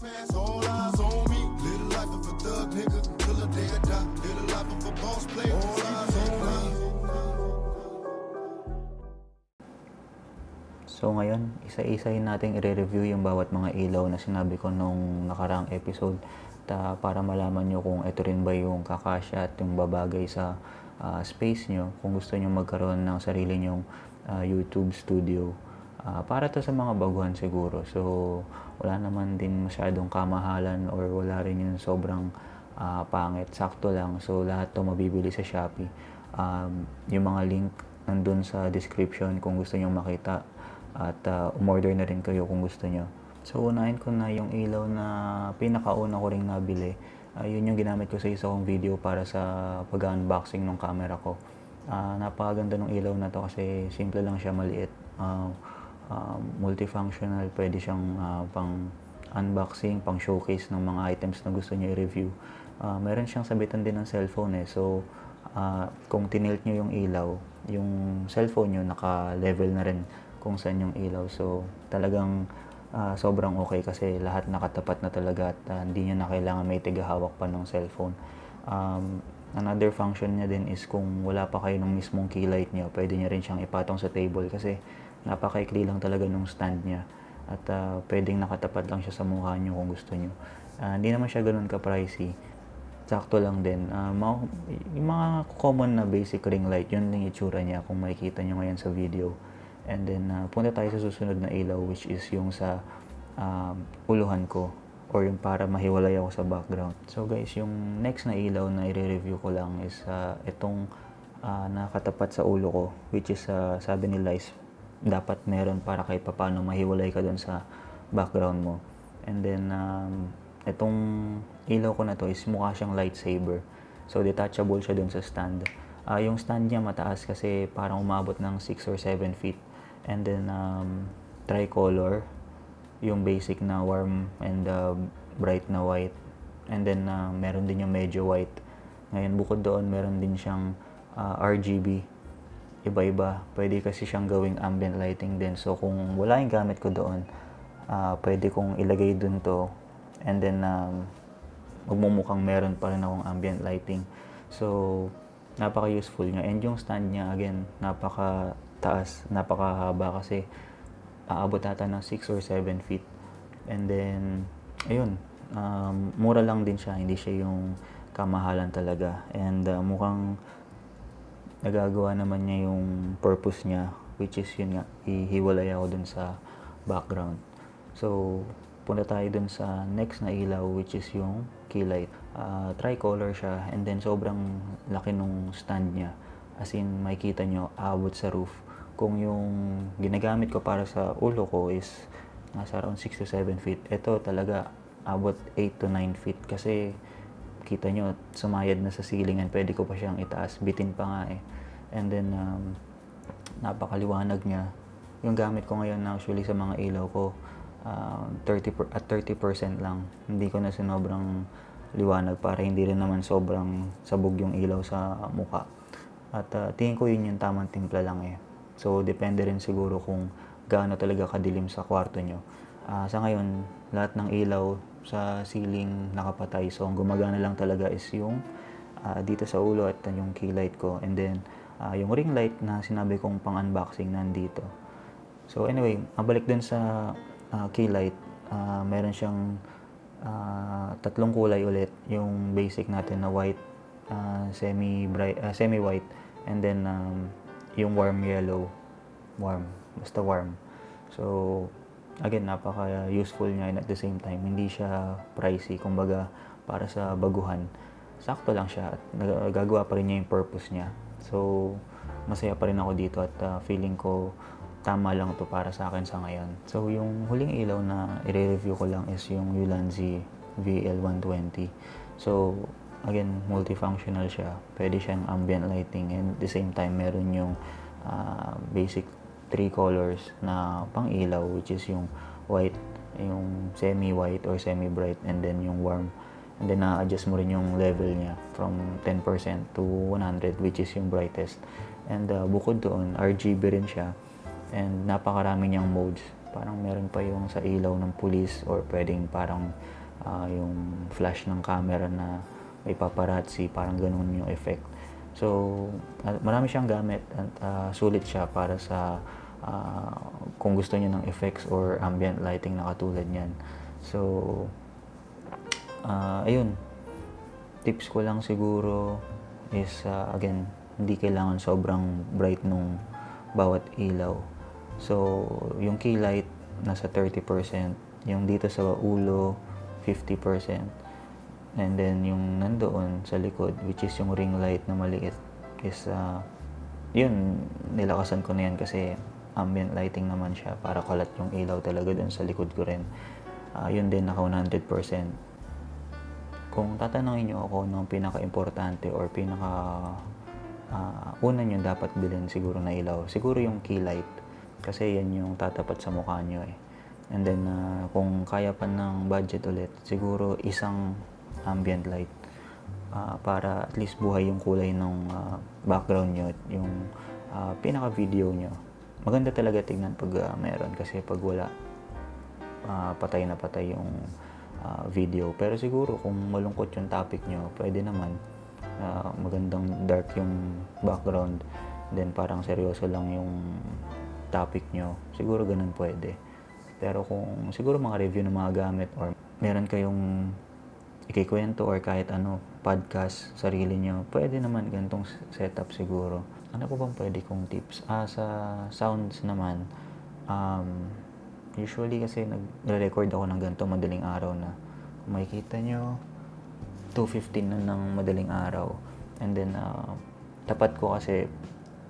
fast, all eyes on me. Little life of a thug nigga, till the day I die. Little life of a boss player, all eyes on me. So ngayon, isa-isahin natin i-review yung bawat mga ilaw na sinabi ko nung nakaraang episode para malaman nyo kung ito rin ba yung kakasya at yung babagay sa space nyo kung gusto nyo magkaroon ng sarili nyong YouTube studio. Para to sa mga baguhan siguro. So wala naman din masyadong kamahalan or wala rin yung sobrang pangit. Sakto lang. So lahat to mabibili sa Shopee. Yung mga link nandun sa description kung gusto nyo makita. At umorder na rin kayo kung gusto nyo. So unahin ko na yung ilaw na pinakauna ko ring nabili. Yun yung ginamit ko sa isa kong video para sa pag-unboxing ng camera ko. Napakaganda ng ilaw na to kasi simple lang siya, maliit. Multifunctional, pwede siyang pang unboxing, pang showcase ng mga items na gusto nyo i-review. Meron siyang sabitan din ng cellphone So kung tinilt nyo yung ilaw, yung cellphone nyo naka-level na rin kung saan yung ilaw. So talagang sobrang okay kasi lahat nakatapat na talaga at hindi nyo na kailangan may tigahawak pa ng cellphone. Another function niya din is kung wala pa kayo ng mismong key light nyo, pwede nyo rin siyang ipatong sa table kasi napakaikli lang talaga nung stand niya at pwedeng nakatapat lang siya sa mukha nyo kung gusto nyo. Hindi naman siya ganun ka-pricey. Sakto lang din. Yung mga common na basic ring light, yun yung itsura niya kung makikita nyo ngayon sa video. And then, punta tayo sa susunod na ilaw which is yung sa uluhan ko or yung para mahiwalay ako sa background. So guys, yung next na ilaw na i-review ko lang is itong nakatapat sa ulo ko which is sabi nila is dapat meron para kahit paano mahiwalay ka dun sa background mo. And then, itong ilaw ko na to is mukha siyang lightsaber. So detachable siya dun sa stand. Yung stand niya mataas kasi parang umabot ng 6 or 7 feet. And then, tricolor, yung basic na warm and bright na white. And then, meron din yung medyo white. Ngayon, bukod doon, meron din siyang RGB. Iba-iba. Pwede kasi siyang gawing ambient lighting din. So, kung wala yung gamit ko doon, pwede kong ilagay dun to. And then, magmumukhang meron pa rin akong ambient lighting. So, napaka-useful niya. And yung stand niya, again, napaka-taas, napakahaba kasi aabot ata ng 6 or 7 feet. And then, ayun, mura lang din siya. Hindi siya yung kamahalan talaga. And mukhang nagagawa naman niya yung purpose niya, which is yun nga, ihiwalay ako dun sa background. So, punta tayo dun sa next na ilaw which is yung key light. Tricolor siya and then sobrang laki nung stand niya. As in, makikita nyo, aabot sa roof. Kung yung ginagamit ko para sa ulo ko is nasa around 6 to 7 feet. Ito talaga abot 8 to 9 feet kasi kita nyo, sumayad na sa ceiling and pwede ko pa siyang itaas. Bitin pa nga And then, napakaliwanag niya. Yung gamit ko ngayon actually sa mga ilaw ko, 30% lang. Hindi ko na sinobrang liwanag para hindi rin naman sobrang sabog yung ilaw sa mukha. At tingin ko yun yung tamang timpla lang So, depende rin siguro kung gaano talaga kadilim sa kwarto nyo. Sa ngayon, lahat ng ilaw sa ceiling nakapatay. So, ang gumagana lang talaga is yung dito sa ulo at yung key light ko. And then, yung ring light na sinabi kong pang-unboxing nandito. So, anyway, mabalik dun sa key light. Meron siyang tatlong kulay ulit. Yung basic natin na white, semi-white, and then yung warm yellow. Basta warm. So, again, napaka-useful niya and at the same time, hindi siya pricey. Kumbaga, para sa baguhan, sakto lang siya at nagagawa pa rin niya yung purpose niya. So, masaya pa rin ako dito at feeling ko tama lang to para sa akin sa ngayon. So, yung huling ilaw na i-review ko lang is yung Ulanzi VL120. So, again, multifunctional siya. Pwede siyang ambient lighting and at the same time, meron yung basic 3 colors na pang ilaw which is yung white, yung semi-white or semi-bright and then yung warm. And then na-adjust mo rin yung level niya from 10% to 100 which is yung brightest. And bukod doon, RGB rin siya and napakarami niyang modes. parang meron pa yung sa ilaw ng pulis or pwedeng parang yung flash ng camera na may paparazzi, parang ganun yung effect. So, marami siyang gamit at sulit siya para sa kung gusto niyo ng effects or ambient lighting na katulad niyan. So, ayun, tips ko lang siguro is again, hindi kailangan sobrang bright nung bawat ilaw. So, yung key light nasa 30%, yung dito sa ulo 50%, and then yung nandoon sa likod, which is yung ring light na maliit, is yun, nilakasan ko na yan kasi ambient lighting naman siya para kalat yung ilaw talaga dun sa likod ko rin. Yun din naka 100%. Kung tatanungin niyo ako ng pinaka-importante or una nyo dapat bilhin siguro na ilaw, siguro yung key light kasi yan yung tatapat sa mukha nyo eh. And then kung kaya pa ng budget ulit, siguro isang ambient light para at least buhay yung kulay ng background nyo, yung pinaka-video nyo. Maganda talaga tingnan pag meron kasi pag wala, patay na patay yung video. Pero siguro kung malungkot yung topic nyo, pwede naman magandang dark yung background, then parang seryoso lang yung topic nyo, siguro ganun pwede. Pero kung siguro mga review ng mga gamit or meron kayong ikikwento or kahit ano, podcast, sarili nyo, pwede naman ganitong setup siguro. Ano po bang pwede kong tips? Sa sounds naman, usually kasi nagre-record ako ng ganito madaling araw na. Kung makikita nyo, 2:15 na ng madaling araw. And then, tapat ko kasi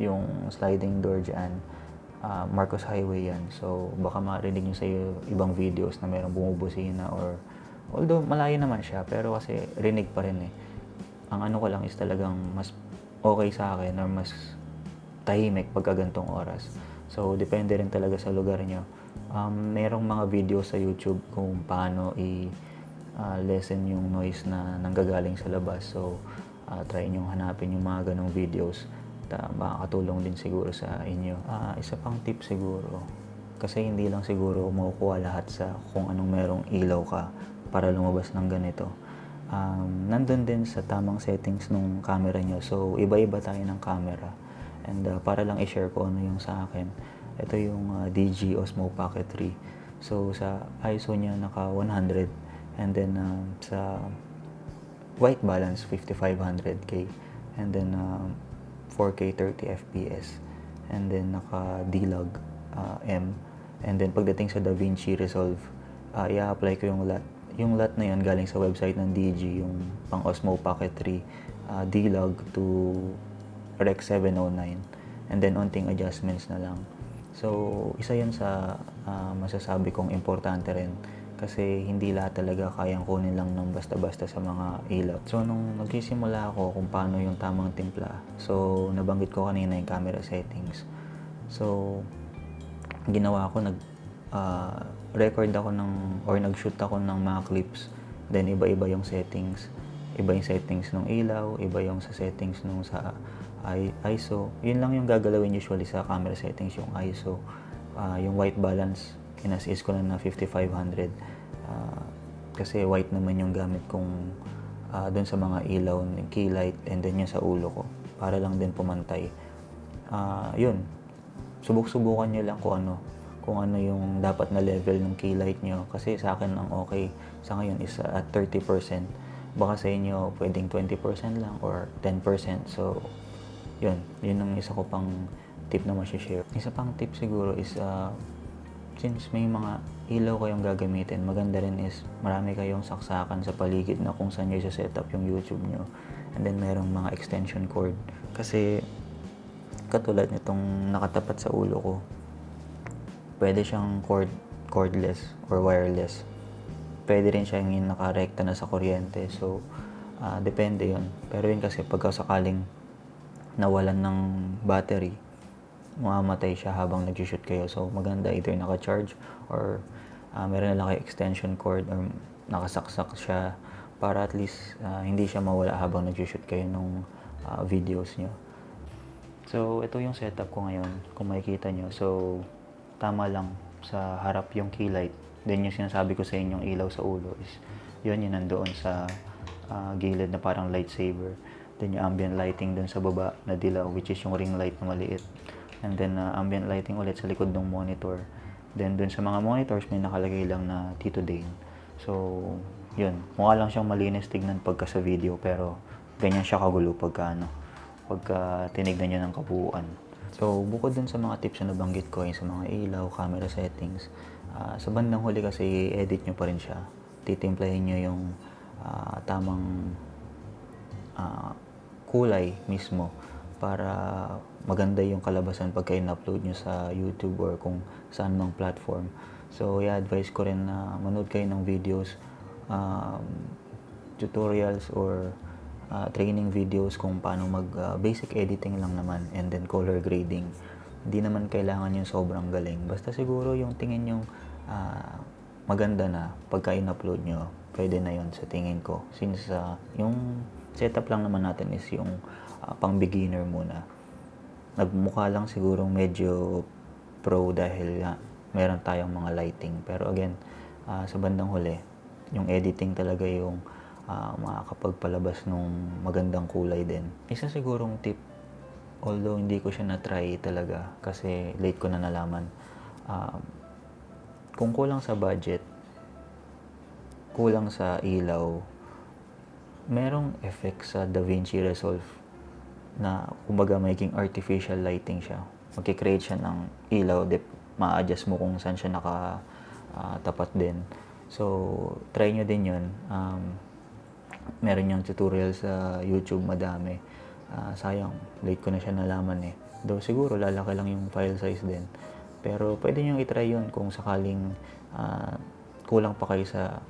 yung sliding door dyan, Marcos Highway yan. So, baka marinig nyo sa ibang videos na mayroong bumubusina or although malayo naman siya, pero kasi rinig pa rin eh. Ang ano ko lang is talagang mas okay sa akin or mas tahimik pagka gantong oras. So, depende rin talaga sa lugar nyo. Merong mga videos sa YouTube kung paano lessen yung noise na nanggagaling sa labas. So, try nyo hanapin yung mga ganong videos. Makakatulong din siguro sa inyo. Isa pang tip siguro, kasi hindi lang siguro makukuha lahat sa kung anong merong ilaw ka para lumabas ng ganito. Nandun din sa tamang settings ng camera nyo. So, iba-iba tayo ng camera. And para lang i-share ko ano yung sa akin, ito yung DJI Osmo Pocket 3. So, sa ISO niya naka 100. And then, sa white balance, 5500K. And then, 4K 30 FPS. And then, naka D-Log M. And then, pagdating sa DaVinci Resolve, i-apply ko yung LUT. Yung LUT na yun galing sa website ng DJI, yung pang Osmo Pocket 3, D-Log to Rec 709. And then, onting adjustments na lang. So, isa yun sa masasabi kong importante rin. Kasi hindi lahat talaga kayang kunin lang ng basta-basta sa mga ilaw. So, nung nagsisimula ako kung paano yung tamang timpla, so, nabanggit ko kanina yung camera settings. So, ginawa ko, record ako or nag-shoot ako ng mga clips. Then, iba-iba yung settings. Iba yung settings ng ilaw, iba yung sa settings nung sa ISO. Yun lang yung gagalawin usually sa camera settings, yung ISO. Yung white balance, in-assist ko na 5500 kasi white naman yung gamit kong dun sa mga ilaw, key light, and then yung sa ulo ko para lang din pumantay. Yun, subukan nyo lang kung ano yung dapat na level ng key light nyo, kasi sa akin ang okay sa ngayon is at 30%. Baka sa inyo pwedeng 20% lang or 10%. So yun ang isa ko pang tip na ma-share. Isa pang tip siguro is since may mga ilaw kayong gagamitin, maganda rin is marami kayong saksakan sa paligid na kung saan nyo set up yung YouTube nyo. And then merong mga extension cord. Kasi katulad nitong nakatapat sa ulo ko, pwede siyang cordless or wireless. Pwede rin siya yung nakarekta na sa kuryente. So, depende yun. Pero yun kasi pagka sakaling nawalan ng battery, mamamatay siya habang nag-shoot kayo. So, maganda either naka-charge or meron na lang kayo extension cord or nakasaksak siya para at least hindi siya mawala habang nag-shoot kayo ng videos nyo. So, ito yung setup ko ngayon, kung makikita nyo. So, tama lang. sa harap yung key light. Then yung sinasabi ko sa inyong ilaw sa ulo is yun yung nandoon sa gilid na parang lightsaber. Then yung ambient lighting dun sa baba na dilaw, which is yung ring light na maliit. And then ambient lighting ulit sa likod ng monitor. Then dun sa mga monitors may nakalagay lang na Tito Dane. So yun, mukha lang siyang malinis tignan pagka sa video, pero ganyan siya kagulo pagka tinignan niyo ng kabuuan. So bukod dun sa mga tips na nabanggit ko, yung sa mga ilaw, camera settings, sa bandang huli kasi i-edit nyo pa rin siya. Titimplahin nyo yung tamang kulay mismo para maganda yung kalabasan pagka in-upload nyo sa YouTube or kung saan mang platform. So i-advise ko rin na manood kayo ng videos, tutorials or training videos kung paano mag basic editing lang naman, and then color grading. Hindi naman kailangan yung sobrang galing. Basta siguro yung tingin yung maganda na pagka in-upload nyo, pwede na yun sa tingin ko. Since yung setup lang naman natin is yung pang beginner muna. Nagmukha lang siguro medyo pro dahil meron tayong mga lighting. Pero again, sa bandang huli, yung editing talaga yung makakapagpalabas nung magandang kulay din. Isa sigurong tip, although hindi ko siya na-try talaga kasi late ko na nalaman, kung kulang sa budget, kulang sa ilaw, merong effect sa DaVinci Resolve na kumbaga magiging artificial lighting siya. Magkikreate siya ng ilaw, ma-adjust mo kung saan siya nakatapat din. So, try nyo din yun. Meron yung tutorial sa YouTube, madami. Sayang, late ko na siya nalaman eh. Though siguro lalaki lang yung file size din. Pero pwede nyo itry yun kung sakaling kulang pa kayo sa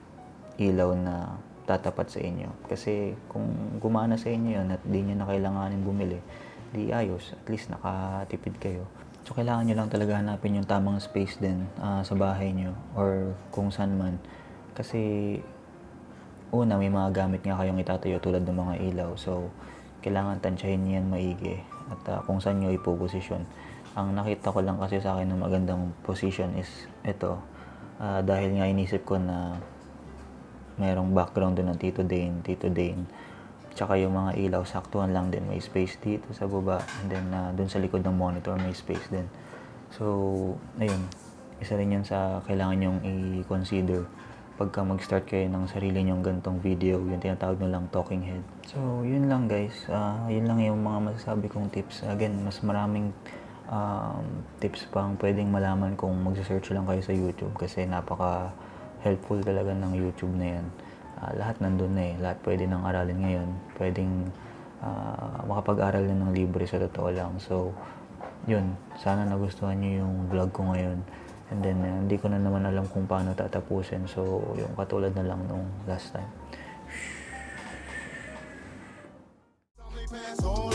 ilaw na tatapat sa inyo. Kasi kung gumana sa inyo yun at di nyo na kailanganin bumili, di ayos. At least nakatipid kayo. So kailangan nyo lang talaga hanapin yung tamang space din sa bahay nyo or kung saan man. Kasi una, may mga gamit nga kayong itatayo tulad ng mga ilaw. So, kailangan tansyahin niyan maigi at kung saan nyo ipoposisyon. Ang nakita ko lang kasi sa akin na magandang position is ito. Dahil nga inisip ko na merong background din ng Tito Dane. Tsaka yung mga ilaw, saktuhan lang din. May space dito sa baba. And then, dun sa likod ng monitor, may space din. So, ayun. Isa rin yun sa kailangan nyong i-consider pagka mag-start kayo ng sarili nyong gantong video, yung tinatawag nilang talking head. So, yun lang guys. Yun lang yung mga masasabi kong tips. Again, mas maraming tips pang pwedeng malaman kung mag-search lang kayo sa YouTube kasi napaka-helpful talaga ng YouTube na yan. Lahat nandun na eh. Lahat pwede nang aralin ngayon. Pwedeng makapag-aral na ng libre sa totoo lang. So, yun. Sana nagustuhan nyo yung vlog ko ngayon. And then, hindi ko na naman alam kung paano tatapusin. So, yung katulad na lang nung last time. They pass all